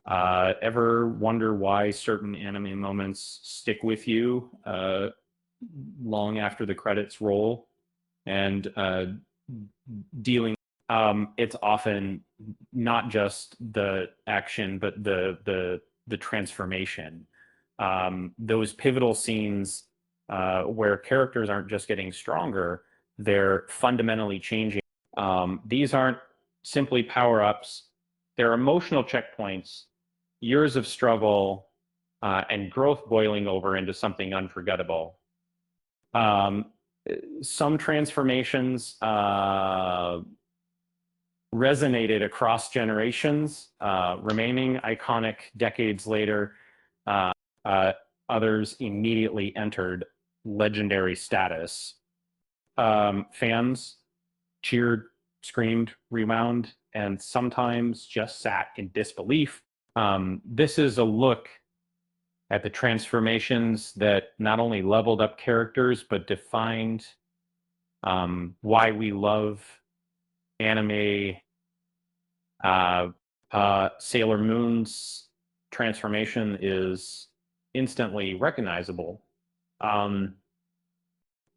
Ever wonder why certain anime moments stick with you long after the credits roll? And dealing, it's often not just the action, but the transformation. Those pivotal scenes where characters aren't just getting stronger, they're fundamentally changing. These aren't simply power ups, they're emotional checkpoints, years of struggle, and growth boiling over into something unforgettable. Um, some transformations resonated across generations, remaining iconic decades later. Uh, uh, Others immediately entered legendary status. Fans cheered, screamed, rewound, and sometimes just sat in disbelief. This is a look at the transformations that not only leveled up characters, but defined why we love anime. Sailor Moon's transformation is instantly recognizable. Um,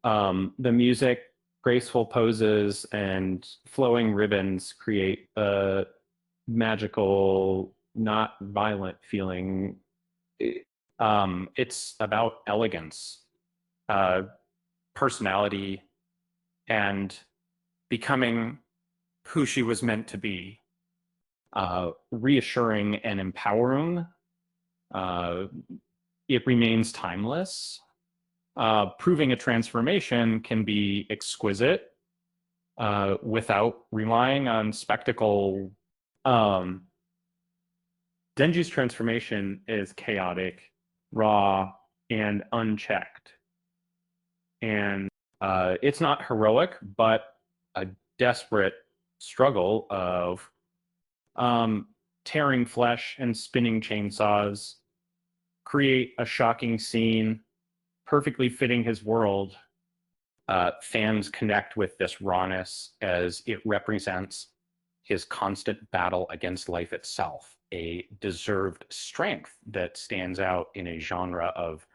the music, graceful poses, and flowing ribbons create a magical, not violent feeling. It's about elegance, uh, personality, and becoming who she was meant to be. Reassuring and empowering. Uh, it remains timeless. Proving a transformation can be exquisite without relying on spectacle. Um, Denji's transformation is chaotic, raw, and unchecked. And it's not heroic, but a desperate struggle of tearing flesh and spinning chainsaws, create a shocking scene, perfectly fitting his world. Fans connect with this rawness as it represents his constant battle against life itself, a deserved strength that stands out in a genre of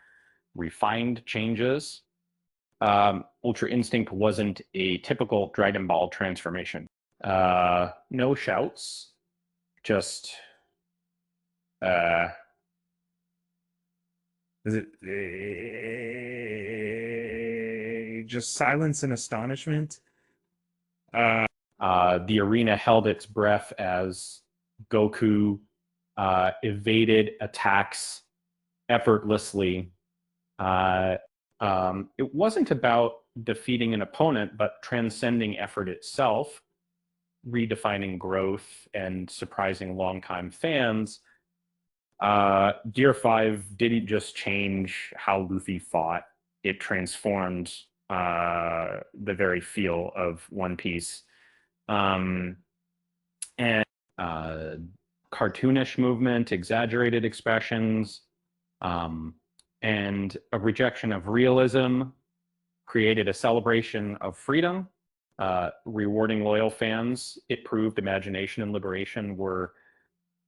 refined changes. Ultra Instinct wasn't a typical Dragon Ball transformation. No shouts, just uh, Is it just silence and astonishment? uh, the arena held its breath as Goku evaded attacks effortlessly. Uh, it wasn't about defeating an opponent, but transcending effort itself, redefining growth and surprising longtime fans. Gear 5 didn't just change how Luffy fought, it transformed the very feel of One Piece. Um, and uh, cartoonish movement, exaggerated expressions, um, and a rejection of realism created a celebration of freedom, rewarding loyal fans. It proved imagination and liberation were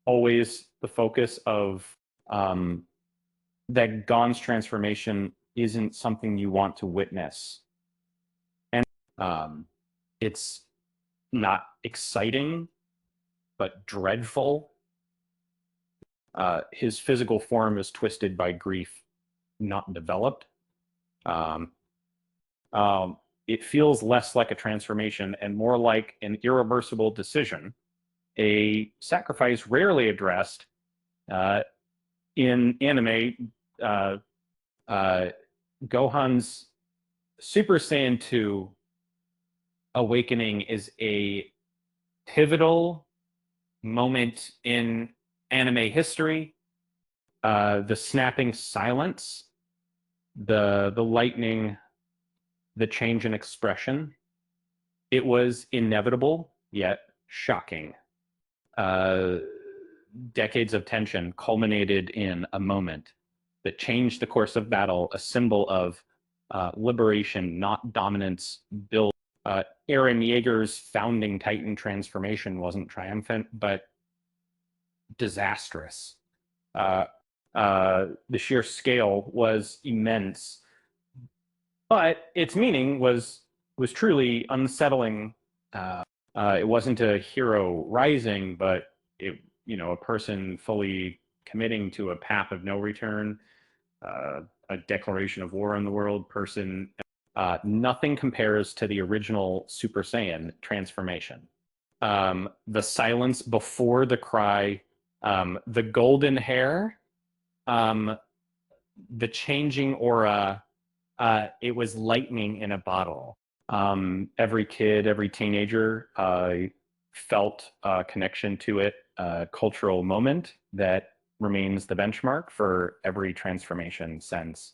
always the focus of um, that. Gon's transformation isn't something you want to witness. And it's not exciting, but dreadful. His physical form is twisted by grief, not developed. Um, um, it feels less like a transformation and more like an irreversible decision, a sacrifice rarely addressed uh, in anime. Uh, uh, Gohan's Super Saiyan 2 awakening is a pivotal moment in anime history. The snapping silence, the lightning, the change in expression. It was inevitable yet shocking. Uh, Decades of tension culminated in a moment that changed the course of battle, a symbol of liberation, not dominance. Built. Eren Yeager's founding Titan transformation wasn't triumphant, but disastrous. Uh, the sheer scale was immense, but its meaning was truly unsettling. It wasn't a hero rising, but a person fully committing to a path of no return, a declaration of war on the world person. Nothing compares to the original Super Saiyan transformation. The silence before the cry, the golden hair, um, the changing aura. It was lightning in a bottle. Every kid, every teenager felt a connection to it, a cultural moment that remains the benchmark for every transformation since.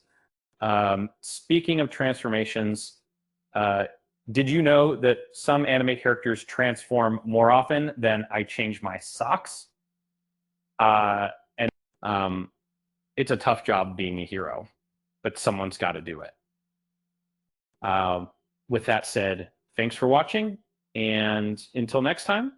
Speaking of transformations, uh, did you know that some anime characters transform more often than I change my socks? And it's a tough job being a hero, but someone's got to do it. Um, with that said, thanks for watching, and until next time,